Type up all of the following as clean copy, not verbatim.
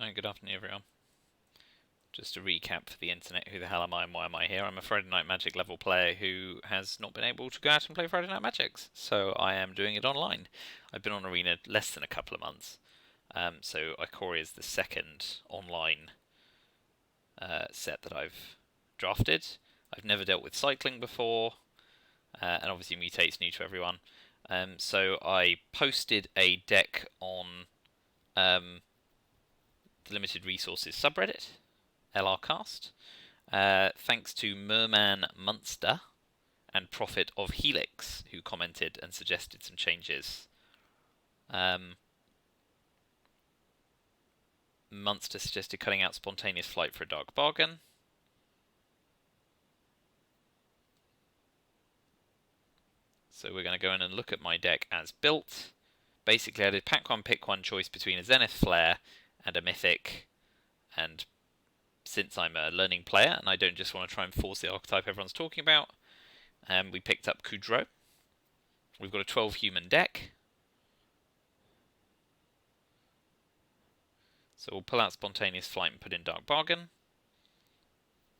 Right, good afternoon, everyone. Just to recap for the internet, who the hell am I and why am I here? I'm a Friday Night Magic level player who has not been able to go out and play Friday Night Magics, so I am doing it online. I've been on Arena less than a couple of months, so Ikoria is the second online set that I've drafted. I've never dealt with cycling before, and obviously Mutate's new to everyone. So I posted a deck on the Limited Resources subreddit, LRcast, thanks to Merman Munster and Prophet of Helix, who commented and suggested some changes. Munster suggested cutting out Spontaneous Flight for a Dark Bargain. So we're going to go in and look at my deck as built. Basically, I did pack one, pick one choice between a Zenith Flare and a Mythic, and since I'm a learning player and I don't just want to try and force the archetype everyone's talking about, we picked up Kudro. We've got a 12 human deck. So we'll pull out Spontaneous Flight and put in Dark Bargain.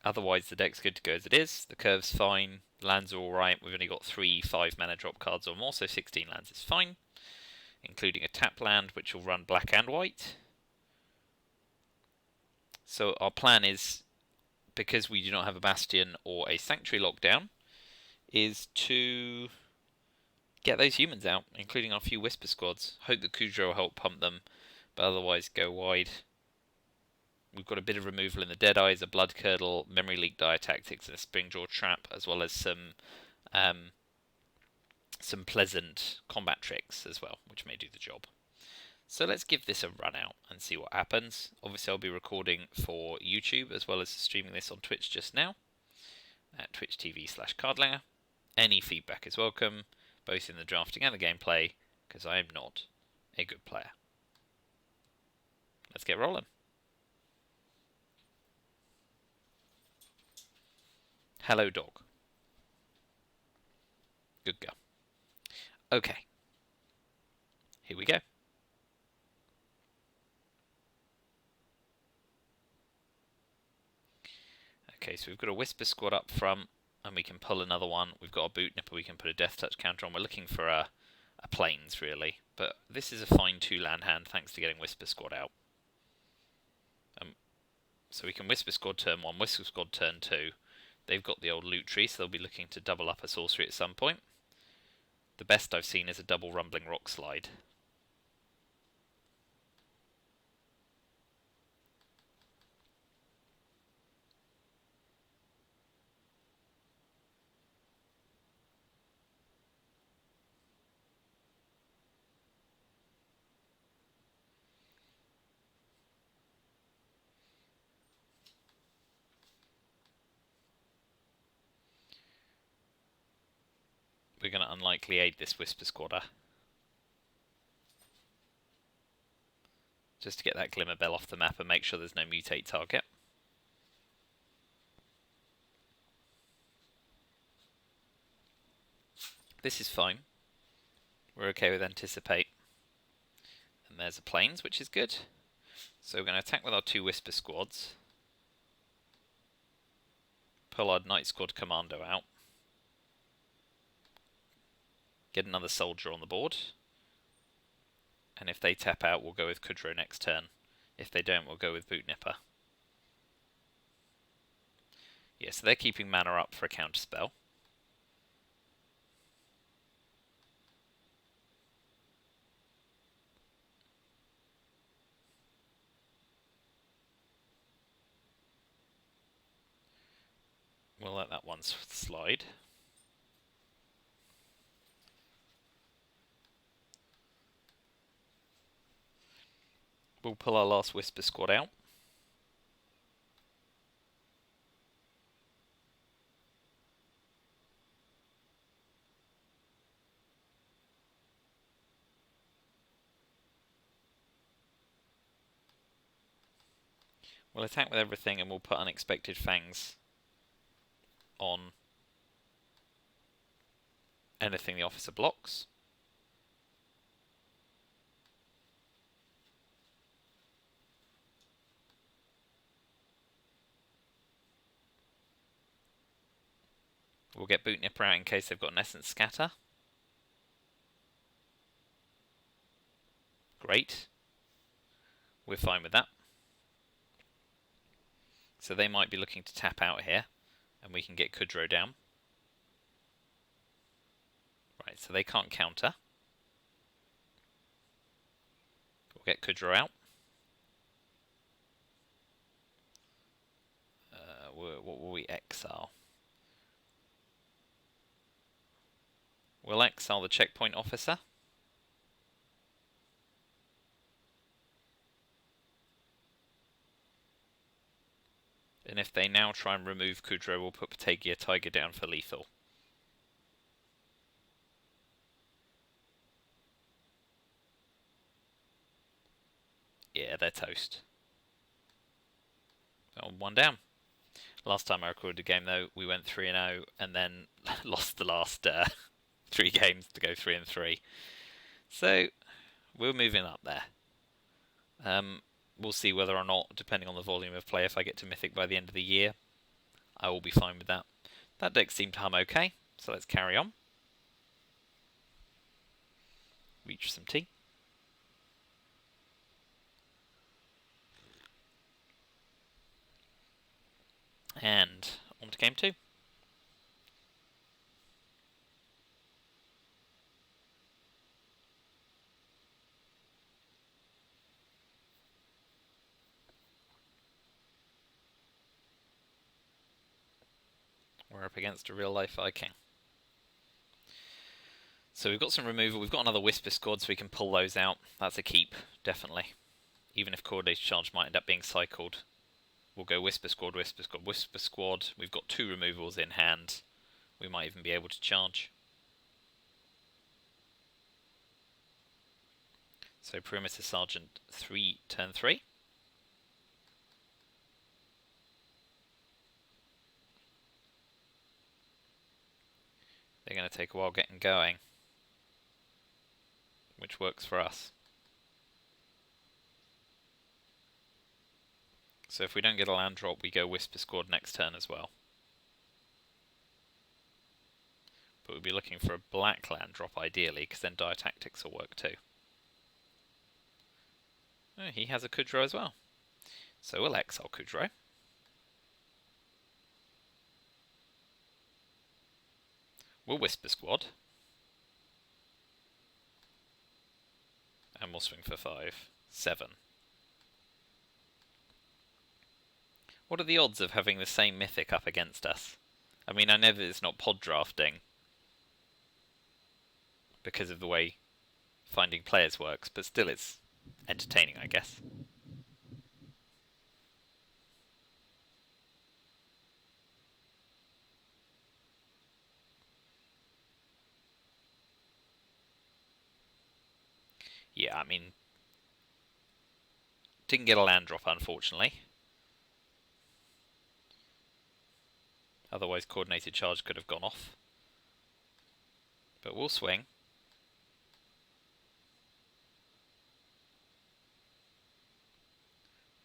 Otherwise, the deck's good to go as it is. The curve's fine. Lands are alright. We've only got 3 5-mana drop cards or more, so 16 lands is fine. Including a tap land, which will run black and white. So our plan is, because we do not have a Bastion or a Sanctuary lockdown, is to get those humans out, including our few Whisper squads. Hope that Kudro will help pump them, but otherwise go wide. We've got a bit of removal in the Deadeyes, a Blood Curdle, Memory Leak, Dire Tactics, and a Springjaw Trap, as well as some pleasant combat tricks as well, which may do the job. So let's give this a run out and see what happens. Obviously, I'll be recording for YouTube as well as streaming this on Twitch just now at twitch.tv/cardlanger. Any feedback is welcome, both in the drafting and the gameplay, because I am not a good player. Let's get rolling. Hello, dog. Good girl. Okay. Here we go. Okay, so we've got a Whisper squad up front, and we can pull another one. We've got a Boot Nipper we can put a Death Touch counter on. We're looking for a Plains, really. But this is a fine 2-land hand, thanks to getting Whisper squad out. So we can Whisper squad turn 1, Whisper squad turn 2. They've got the old loot tree, so they'll be looking to double up a sorcery at some point. The best I've seen is a double Rumbling Rock Slide. We're going to unlikely aid this Whisper squadder, just to get that Glimmer Bell off the map and make sure there's no mutate target. This is fine. We're okay with Anticipate. And there's a Plains, which is good. So we're going to attack with our 2 Whisper squads. Pull our Night Squad Commando out. Get another soldier on the board. And if they tap out, we'll go with Kudro next turn. If they don't, we'll go with Boot Nipper. Yeah, so they're keeping mana up for a counterspell. We'll let that one slide. We'll pull our last Whisper squad out. We'll attack with everything and we'll put Unexpected Fangs on anything the officer blocks. We'll get Boot Nipper out in case they've got an Essence Scatter. Great. We're fine with that. So they might be looking to tap out here, and we can get Kudrow down. Right, so they can't counter. We'll get Kudrow out. What will we exile? We'll exile the checkpoint officer. And if they now try and remove Kudrow, we'll put Patagia Tiger down for lethal. Yeah, they're toast. Oh, one down. Last time I recorded a game, though, we went 3-0 and then lost the last 3 games to go 3-3. So, we're moving up there. We'll see whether or not, depending on the volume of play, if I get to Mythic by the end of the year, I will be fine with that. That deck seemed to hum okay, so let's carry on. Reach some tea. And on to game 2. We're up against a real-life Viking. So we've got some removal. We've got another Whisper Squad, so we can pull those out. That's a keep, definitely. Even if Coordinated Charge might end up being cycled. We'll go Whisper Squad, Whisper Squad, Whisper Squad. We've got 2 removals in hand. We might even be able to charge. So Perimeter Sergeant 3, turn 3. They're going to take a while getting going, which works for us. So if we don't get a land drop, we go Whisper Squad next turn as well. But we'll be looking for a black land drop ideally, because then Dire Tactics will work too. Oh, he has a Kudrow as well. So we'll exile Kudrow. We'll Whisper Squad. And we'll swing for 5. 7. What are the odds of having the same Mythic up against us? I mean, I know that it's not pod drafting because of the way finding players works, but still it's entertaining, I guess. Yeah, I mean, didn't get a land drop, unfortunately. Otherwise, Coordinated Charge could have gone off. But we'll swing.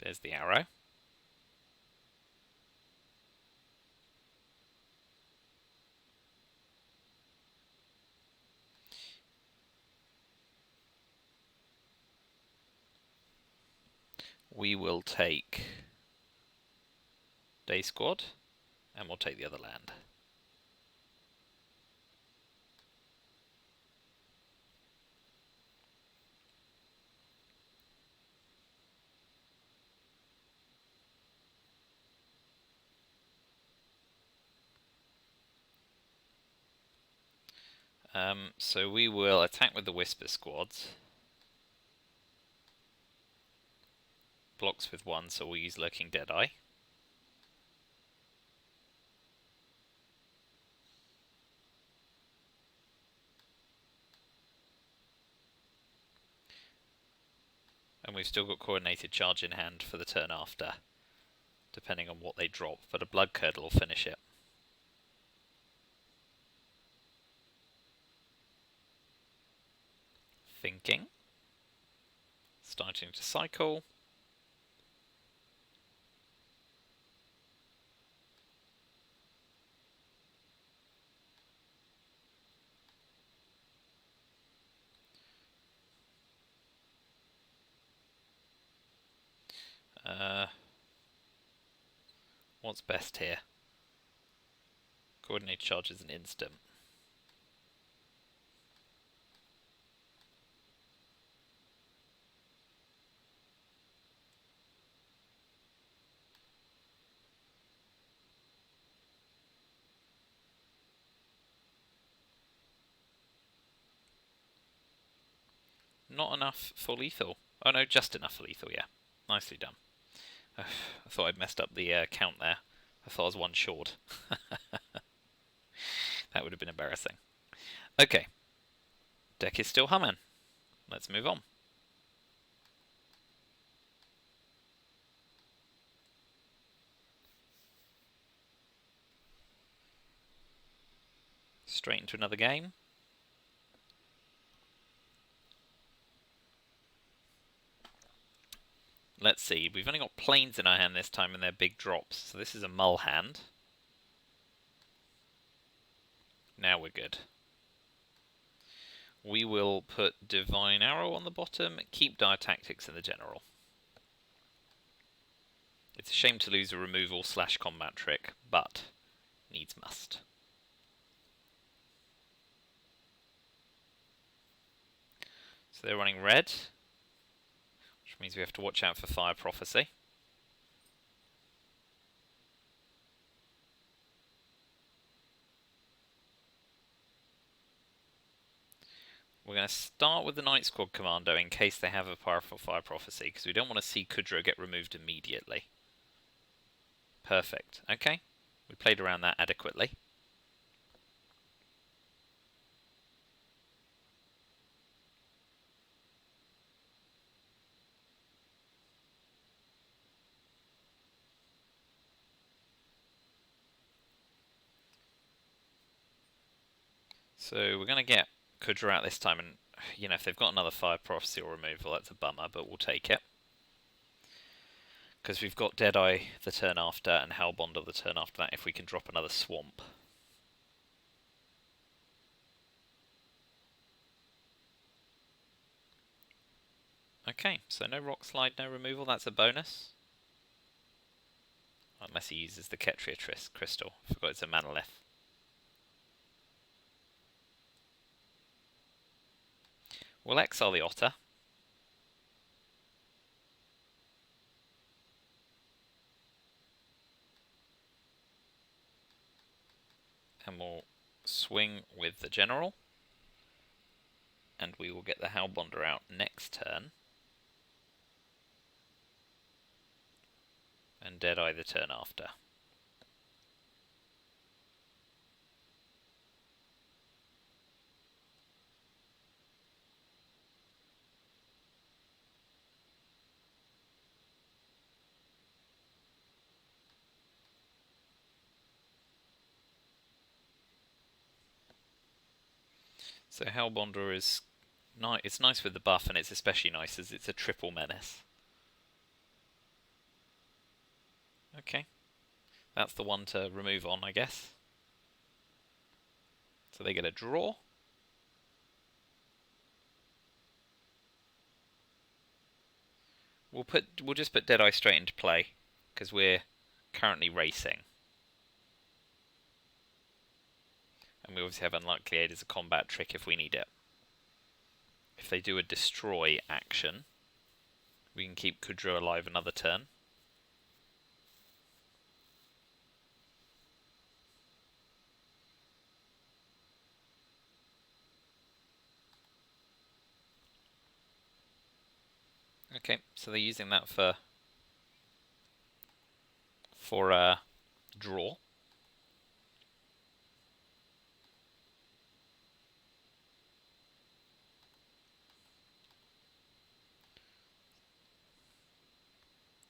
There's the arrow. We will take Day Squad, and we'll take the other land. So we will attack with the Whisper Squads. Blocks with 1, so we'll use Lurking Deadeye. And we've still got Coordinated Charge in hand for the turn after, depending on what they drop, but a Blood Curdle will finish it. Thinking. Starting to cycle. What's best here? Coordinated charge is an instant. Not enough for lethal. Oh no, just enough for lethal, yeah. Nicely done. I thought I'd messed up the count there. I thought I was one short. That would have been embarrassing. Okay. Deck is still humming. Let's move on. Straight into another game. Let's see. We've only got planes in our hand this time and they're big drops. So this is a mull hand. Now we're good. We will put Divine Arrow on the bottom, keep Dire Tactics in the general. It's a shame to lose a removal / combat trick, but needs must. So they're running red, which means we have to watch out for Fire Prophecy. We're going to start with the Night Squad Commando in case they have a powerful Fire Prophecy, because we don't want to see Kudra get removed immediately. Perfect. Okay. We played around that adequately. So we're going to get Kudra out this time, and you know, if they've got another Fire Prophecy or removal, that's a bummer, but we'll take it. Because we've got Deadeye the turn after and Hellbonder the turn after that if we can drop another Swamp. Okay, so no Rock Slide, no removal, that's a bonus. Unless he uses the Ketria Crystal. I forgot it's a Manolith. We'll exile the Otter. And we'll swing with the General. And we will get the Hellbonder out next turn. And Deadeye the turn after. So Hellbonder is it's nice with the buff, and it's especially nice as it's a triple menace. Okay. That's the one to remove on, I guess. So they get a draw. We'll just put Deadeye straight into play, because we're currently racing. And we obviously have Unlikely Aid as a combat trick if we need it. If they do a destroy action, we can keep Kudra alive another turn. Okay, so they're using that for draw.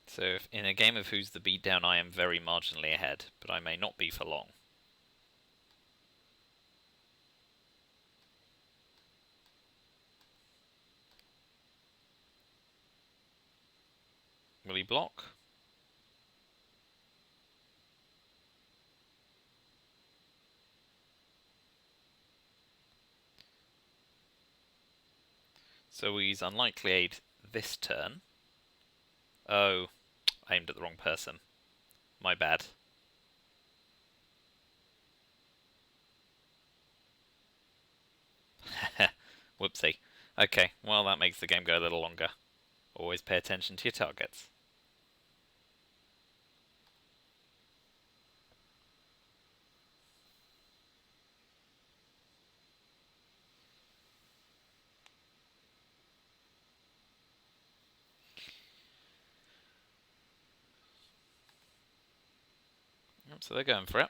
So if in a game of Who's the Beatdown, I am very marginally ahead, but I may not be for long. Will he block? So we use Unlikely Aid this turn. Oh, aimed at the wrong person. My bad. Whoopsie. Okay, well that makes the game go a little longer. Always pay attention to your targets. So they're going for it.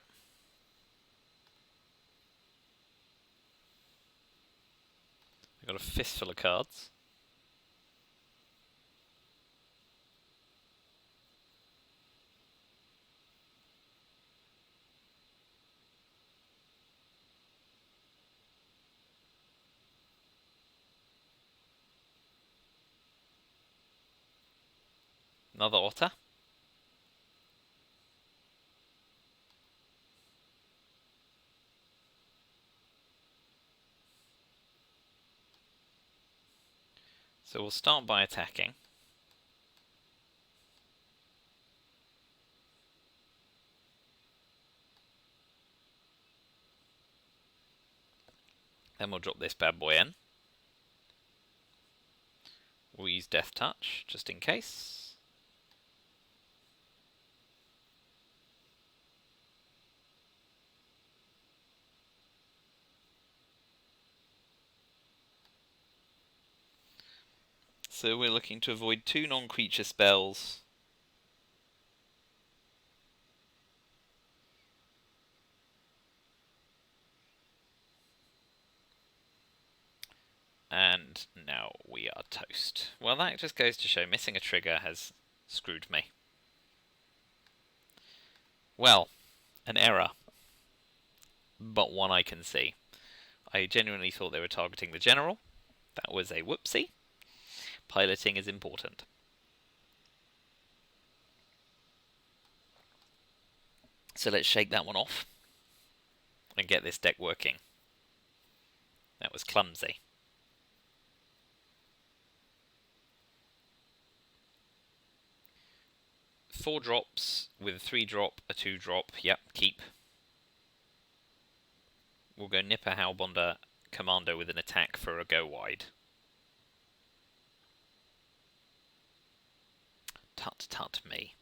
They've got a fistful of cards. Another otter. So we'll start by attacking. Then we'll drop this bad boy in. We'll use Death Touch, just in case. So we're looking to avoid 2 non-creature spells. And now we are toast. Well, that just goes to show missing a trigger has screwed me. Well, an error. But one I can see. I genuinely thought they were targeting the general. That was a whoopsie. Piloting is important. So let's shake that one off and get this deck working. That was clumsy. Four drops with a 3-drop, a 2-drop. Yep, keep. We'll go Nipper Howlbonder Commando with an attack for a go wide. Tut tut me.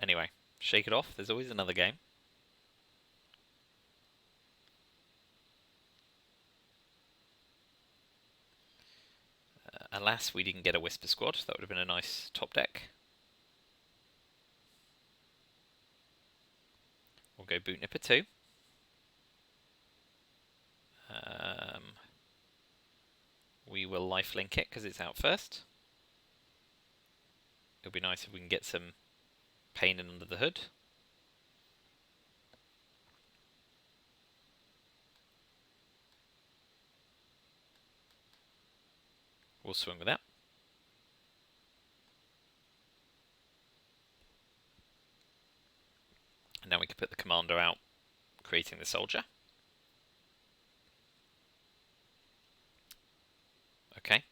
Anyway, shake it off. There's always another game. Alas, we didn't get a Whisper Squad. That would have been a nice top deck. We'll go Boot Nipper 2. We will lifelink it because it's out first. It'll be nice if we can get some pain in under the hood. We'll swing with that. And now we can put the commander out, creating the soldier. Okay.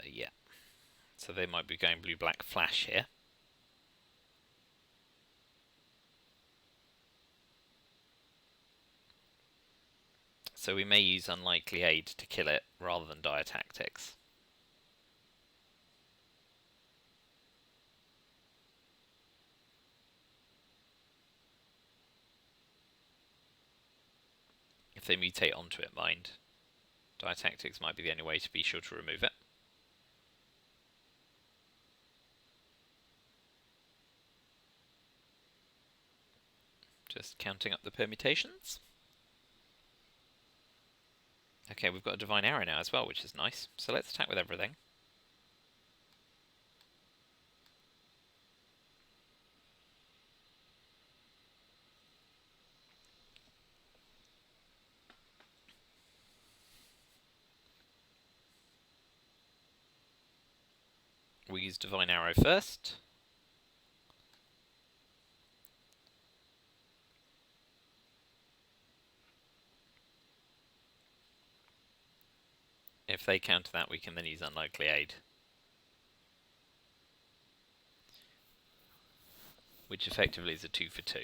Yeah. So they might be going blue-black flash here. So we may use Unlikely Aid to kill it rather than Dire Tactics. If they mutate onto it, mind. Dire Tactics might be the only way to be sure to remove it. Just counting up the permutations. Okay, we've got a Divine Arrow now as well, which is nice. So let's attack with everything. We'll use Divine Arrow first. If they counter that, we can then use Unlikely Aid, which effectively is a 2 for 2.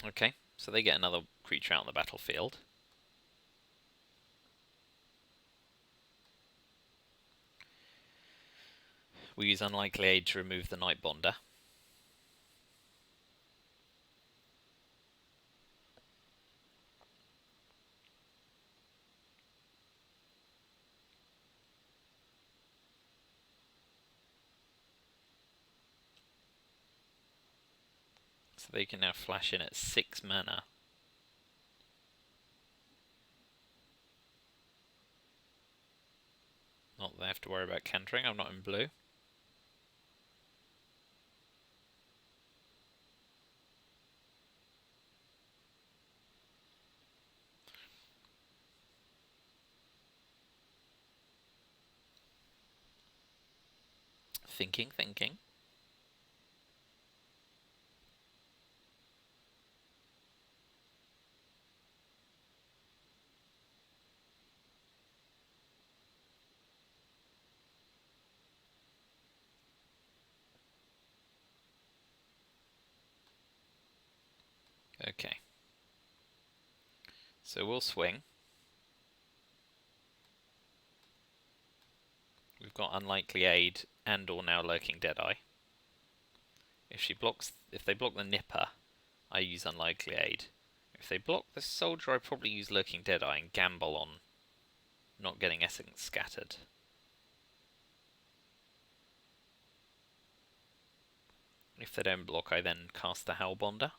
Okay, so they get another creature out on the battlefield. We use Unlikely Aid to remove the Night Bonder. So they can now flash in at 6 mana. Not that they have to worry about countering, I'm not in blue. Thinking. Okay. So we'll swing. We've got Unlikely Aid and or now Lurking Deadeye. If they block the Nipper, I use Unlikely Aid. If they block the Soldier, I probably use Lurking Deadeye and gamble on not getting Essence scattered. If they don't block, I then cast the Hellbonder.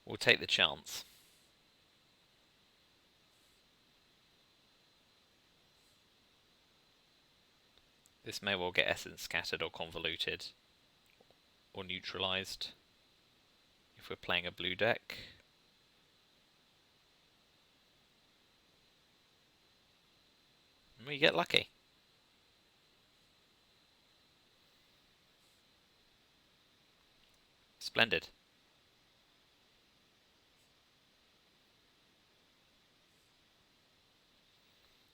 We'll take the chance. This may well get Essence scattered or convoluted or neutralized if we're playing a blue deck. And we get lucky. Splendid.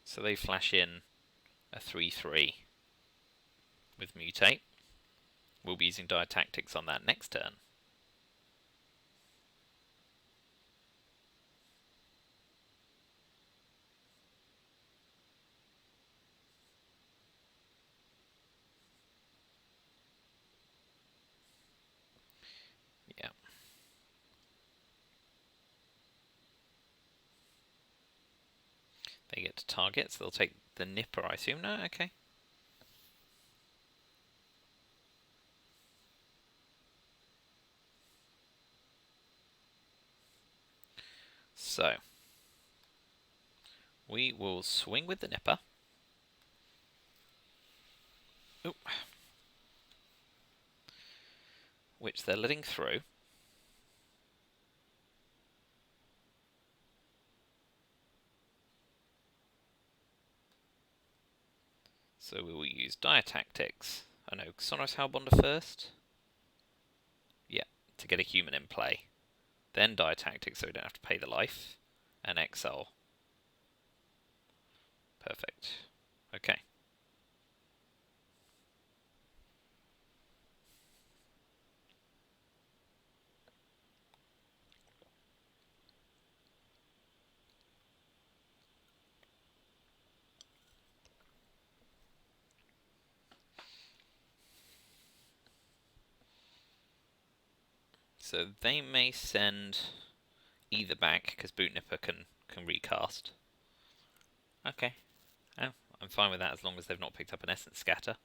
So they flash in a 3/3 with Mutate. We'll be using Dire Tactics on that next turn. Yeah. They get to target, so they'll take the Nipper, I assume. No? Okay. So, we will swing with the Nipper. Oop. Which they're letting through. So we will use Dire Tactics. Oh no, Sonorous Hellbonder first? Yeah, to get a human in play. Then Dire Tactics so we don't have to pay the life. And Exile. Perfect. Okay. So they may send either back, because Boot Nipper can recast. Okay. Oh, I'm fine with that as long as they've not picked up an Essence Scatter.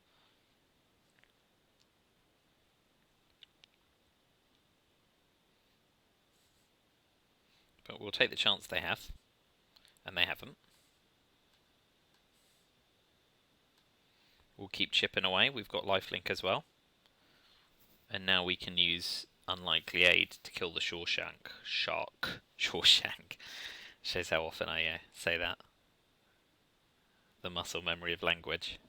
But we'll take the chance they have. And they haven't. We'll keep chipping away. We've got lifelink as well. And now we can use Unlikely Aid to kill the Shawshank. Shawshank. Shows how often I say that. The muscle memory of language.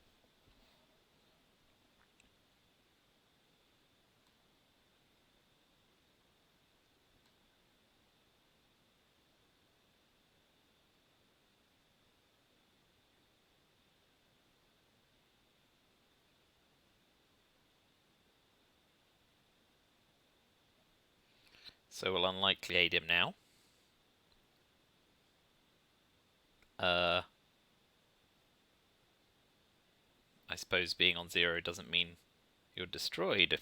So we'll Unlikely Aid him now. I suppose being on 0 doesn't mean you're destroyed.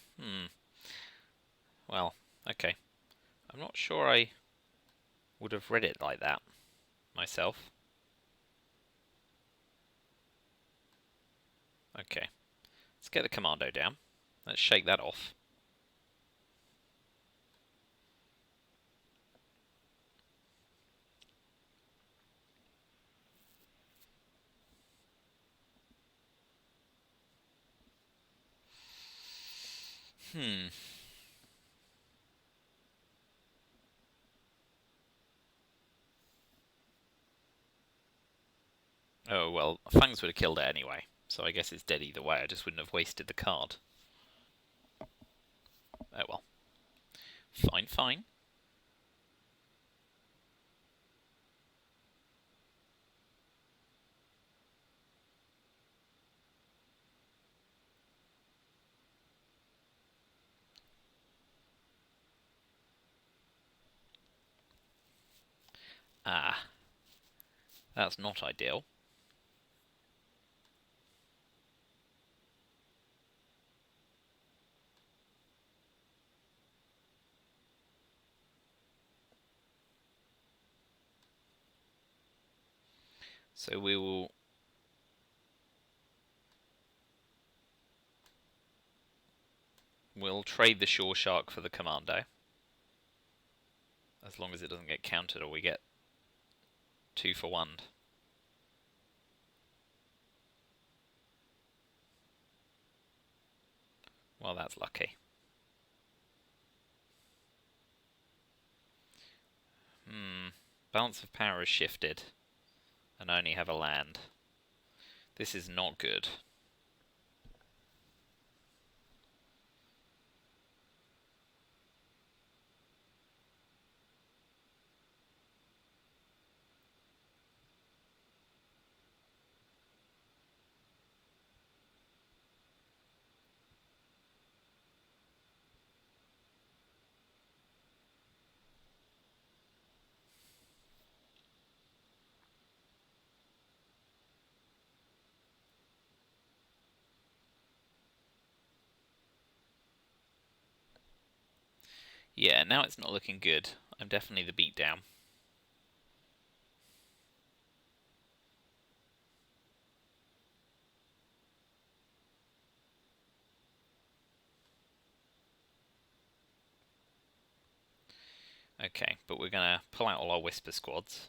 Well, okay. I'm not sure I would have read it like that myself. Okay. Let's get the commando down. Let's shake that off. Oh, well, Fangs would have killed it anyway, so I guess it's dead either way. I just wouldn't have wasted the card. Oh well. Fine, fine. Ah. That's not ideal. So we'll trade the Shore Shark for the Commando. As long as it doesn't get countered or we get 2 for 1. Well, that's lucky. Balance of power has shifted. And I only have a land. This is not good. Yeah, now it's not looking good. I'm definitely the beatdown. Okay, but we're going to pull out all our Whisper squads.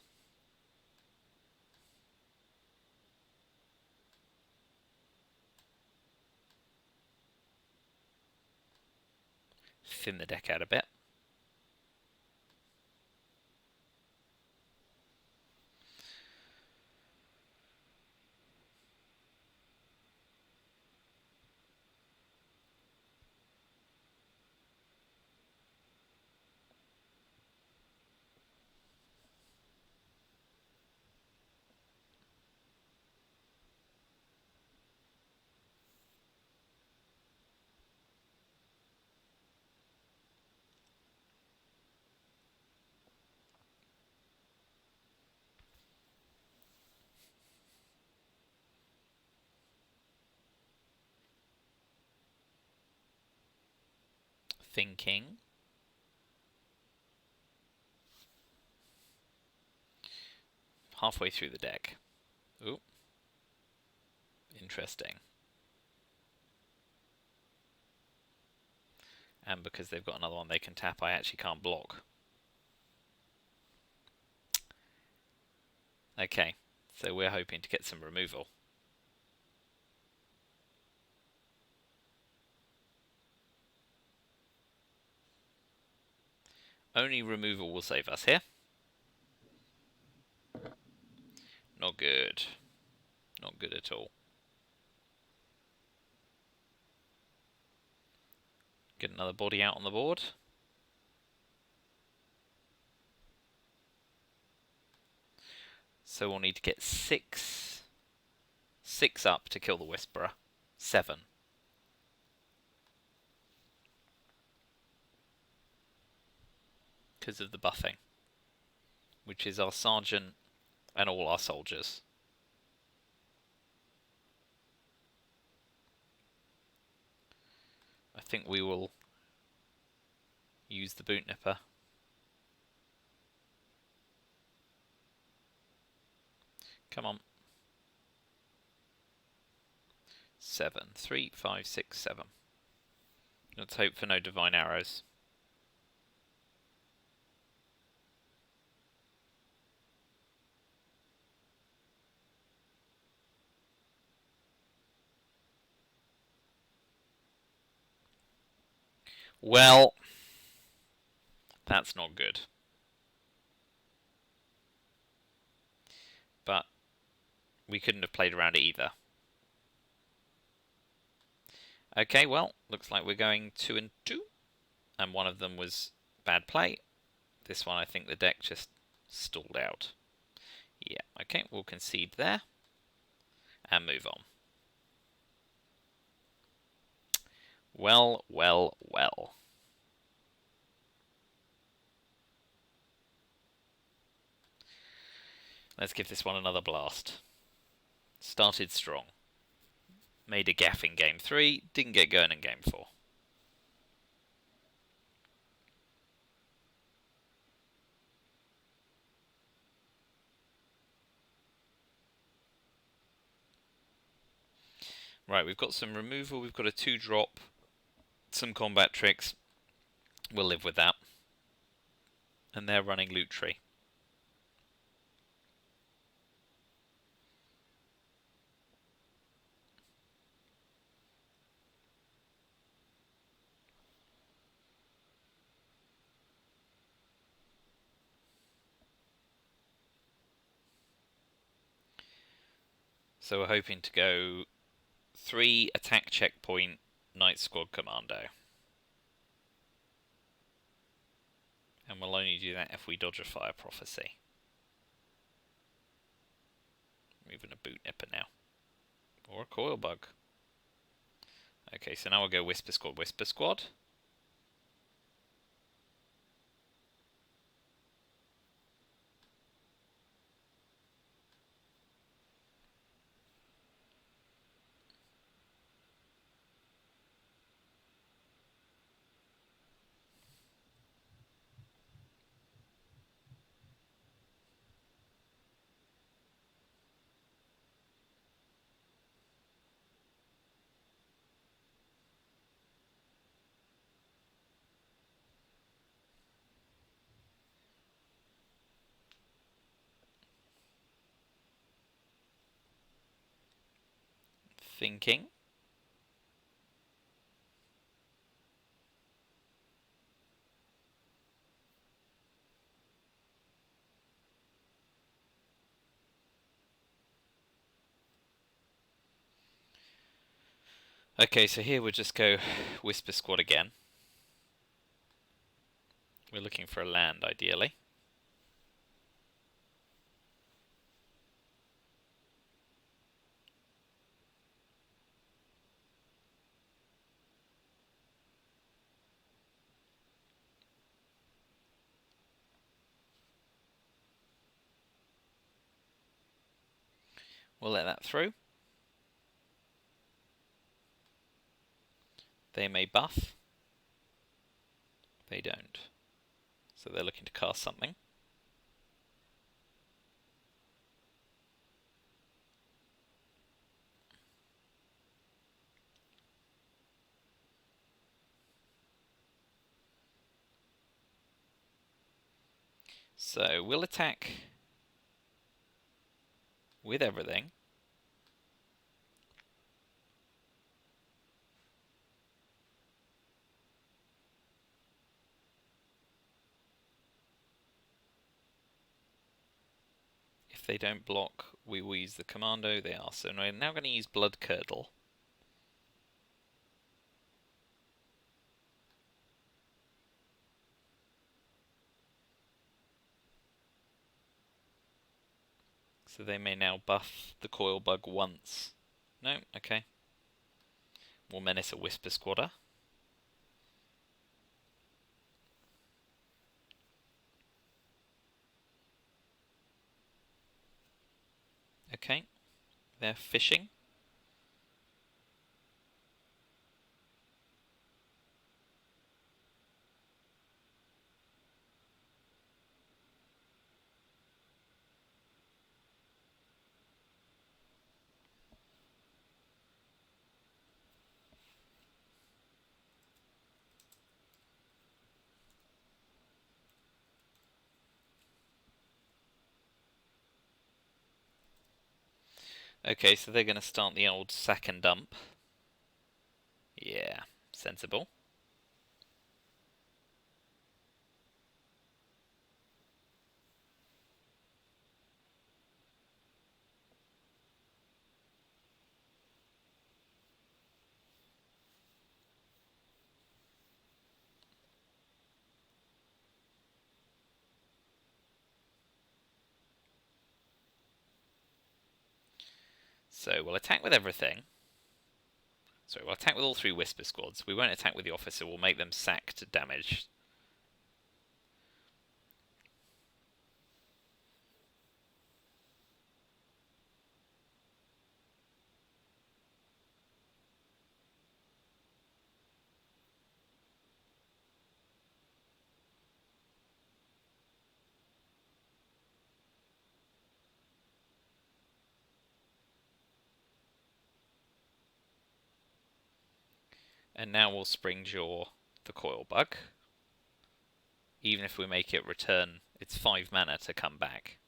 Thin the deck out a bit. Thinking. Halfway through the deck. Ooh. Interesting. And because they've got another one they can tap, I actually can't block. Okay, so we're hoping to get some removal. Only removal will save us here. Not good. Not good at all. Get another body out on the board. So we'll need to get six up to kill the Whisperer. 7. Because of the buffing, which is our sergeant and all our soldiers. I think we will use the boot nipper. Come on. 7. 3, 5, 6, 7. Let's hope for no divine arrows. Well, that's not good. But we couldn't have played around it either. Okay, well, looks like we're going 2 and 2. And one of them was bad play. This one, I think the deck just stalled out. Yeah, okay, we'll concede there. And move on. Well, well, well. Let's give this one another blast. Started strong. Made a gaff in game 3, didn't get going in game 4. Right, we've got some removal, we've got a 2-drop, some combat tricks. We'll live with that. And they're running Loot Tree. So we're hoping to go 3 attack checkpoint Night Squad Commando. And we'll only do that if we dodge a Fire Prophecy. Even a boot nipper now. Or a coil bug. Okay, so now we'll go Whisper Squad, Whisper Squad. Thinking. Okay, so here we'll just go Whisper Squad again. We're looking for a land, ideally. We'll let that through. They may buff. They don't. So they're looking to cast something. So we'll attack with everything. If they don't block, we will use the commando. They are. So we're now going to use Blood Curdle. So they may now buff the Coil Bug once. No? Okay. We'll menace a Whisper Squatter. Okay. They're fishing. Okay, so they're going to start the old sack and dump. Yeah, sensible. So we'll attack with everything. Sorry, we'll attack with all 3 Whisper Squads. We won't attack with the Officer, we'll make them sack to damage. And now we'll Spring Jaw the Coil Bug. Even if we make it return its 5 mana to come back.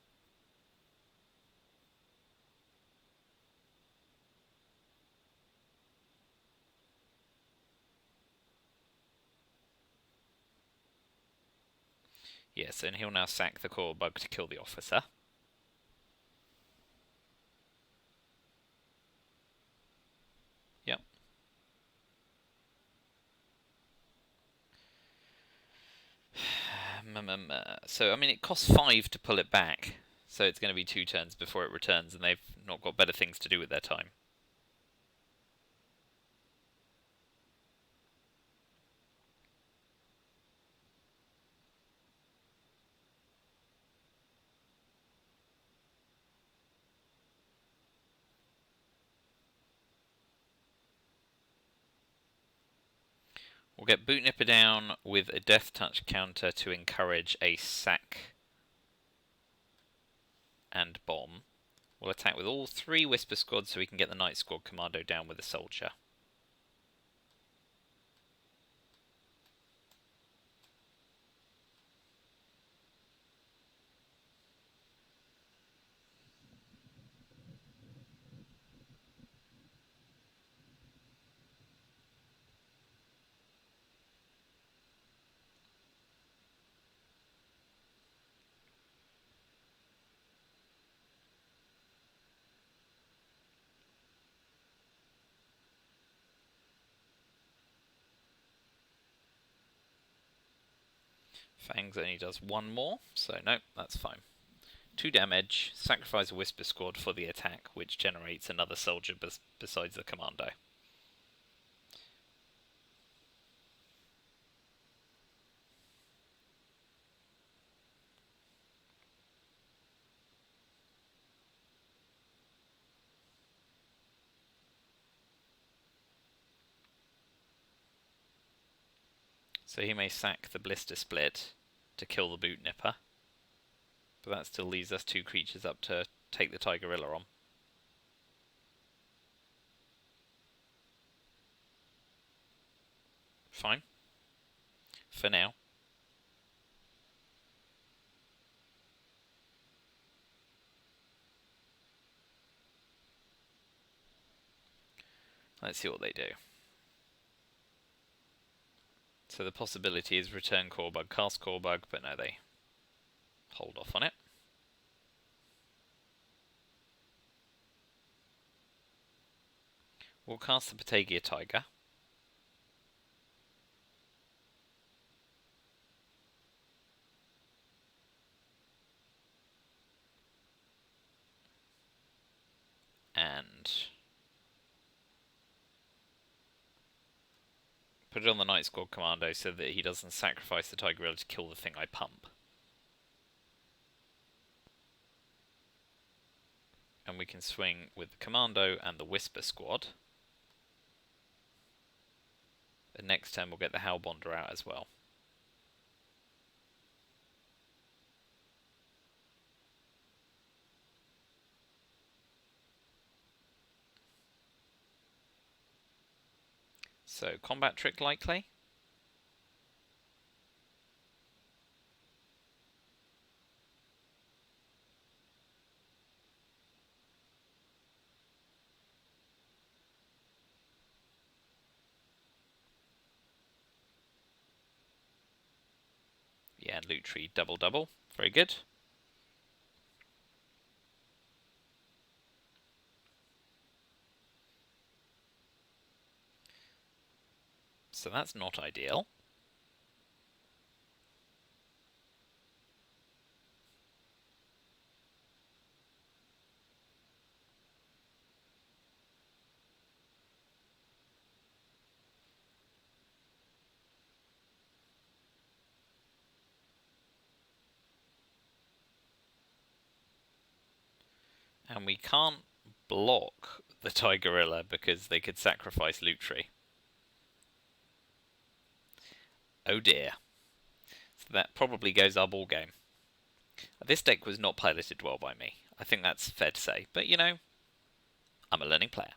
Yes, and he'll now sack the Coil Bug to kill the Officer. Yep. So, I mean, it costs 5 to pull it back. So it's going to be 2 turns before it returns, and they've not got better things to do with their time. We'll get Boot Nipper down with a Death Touch counter to encourage a sack and bomb. We'll attack with all 3 Whisper Squads so we can get the Night Squad Commando down with a Soldier. Fangs only does 1 more, so no, that's fine. 2 damage, sacrifice a Whisper Squad for the attack, which generates another soldier besides the Commando. So he may sack the Blister Split to kill the Boot Nipper, but that still leaves us 2 creatures up to take the Tigerilla on. Fine. For now. Let's see what they do. So the possibility is return Core Bug, cast Core Bug, but no, they hold off on it. We'll cast the Patagia Tiger. And put it on the Night Squad Commando so that he doesn't sacrifice the Tigerilla to kill the thing I pump. And we can swing with the Commando and the Whisper Squad. And next turn we'll get the Hellbonder out as well. So, combat trick likely. Yeah, Loot Tree double. Very good. So that's not ideal. And we can't block the Tigerilla because they could sacrifice Loot Tree. Oh dear. So that probably goes our ball game. This deck was not piloted well by me. I think that's fair to say. But you know, I'm a learning player.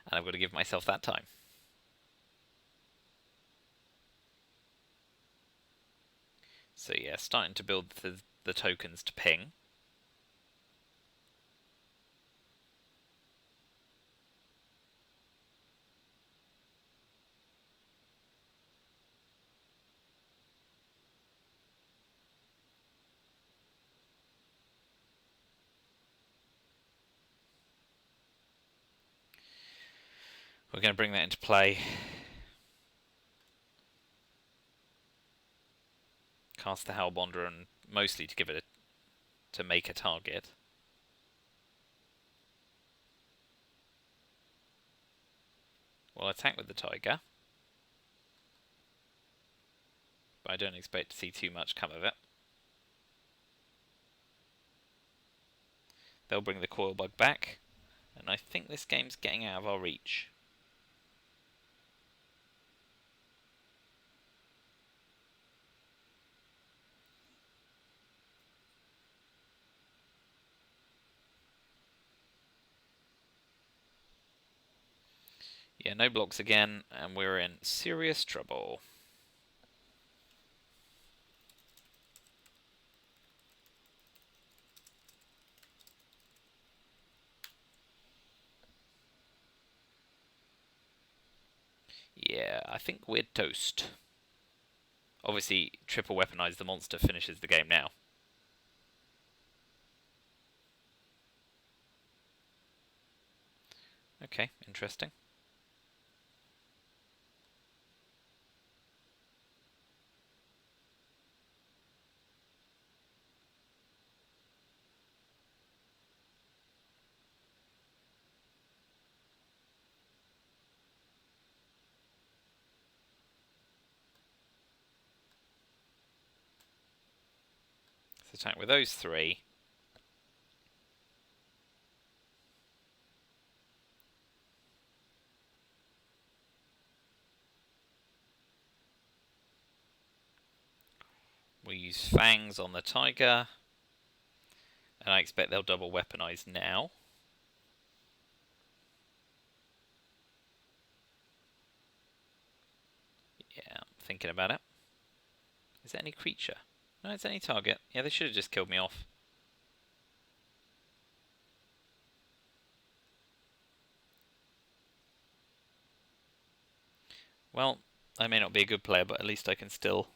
And I've got to give myself that time. So yeah, starting to build the tokens to ping. We're going to bring that into play. Cast the Hellbonder, and mostly to give it to make a target. We'll attack with the Tiger. But I don't expect to see too much come of it. They'll bring the Coil Bug back. And I think this game's getting out of our reach. Yeah, no blocks again, and we're in serious trouble. Yeah, I think we're toast. Obviously, triple weaponize the monster finishes the game now. Okay, interesting. Let's attack with those three. We'll use Fangs on the Tiger. And I expect they'll double weaponize now. Yeah, I'm thinking about it. Is there any creature? No, it's any target. Yeah, they should have just killed me off. Well, I may not be a good player, but at least I can still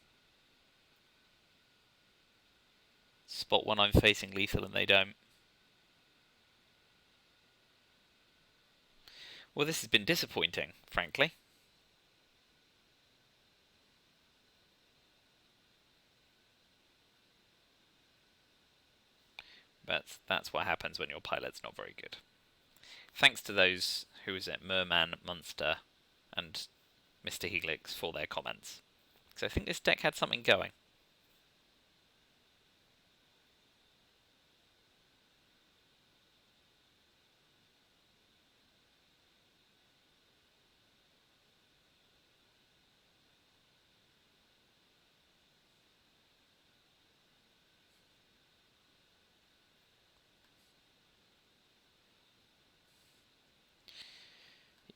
spot when I'm facing lethal and they don't. Well, this has been disappointing, frankly. But that's what happens when your pilot's not very good. Thanks to those, who is it, Merman, Munster, and Mr. Helix for their comments. So I think this deck had something going.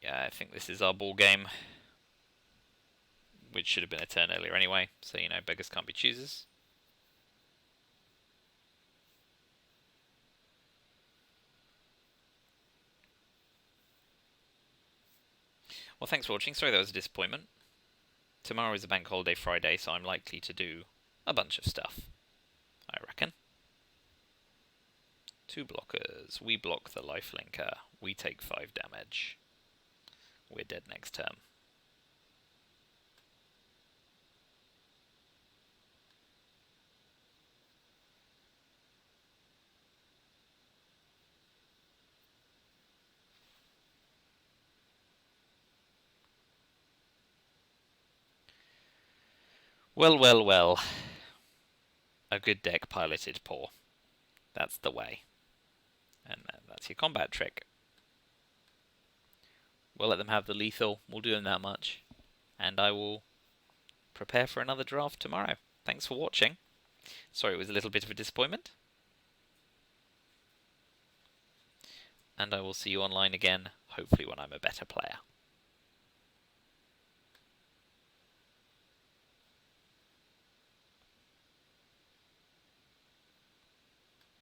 Yeah, I think this is our ball game, which should have been a turn earlier anyway, so you know, beggars can't be choosers. Well, thanks for watching. Sorry that was a disappointment. Tomorrow is a bank holiday Friday, so I'm likely to do a bunch of stuff, I reckon. 2 blockers. We block the lifelinker. We take 5 damage. We're dead next turn. Well, well, well. A good deck piloted poor. That's the way. And that's your combat trick. We'll let them have the lethal. We'll do them that much. And I will prepare for another draft tomorrow. Thanks for watching. Sorry it was a little bit of a disappointment. And I will see you online again, hopefully when I'm a better player.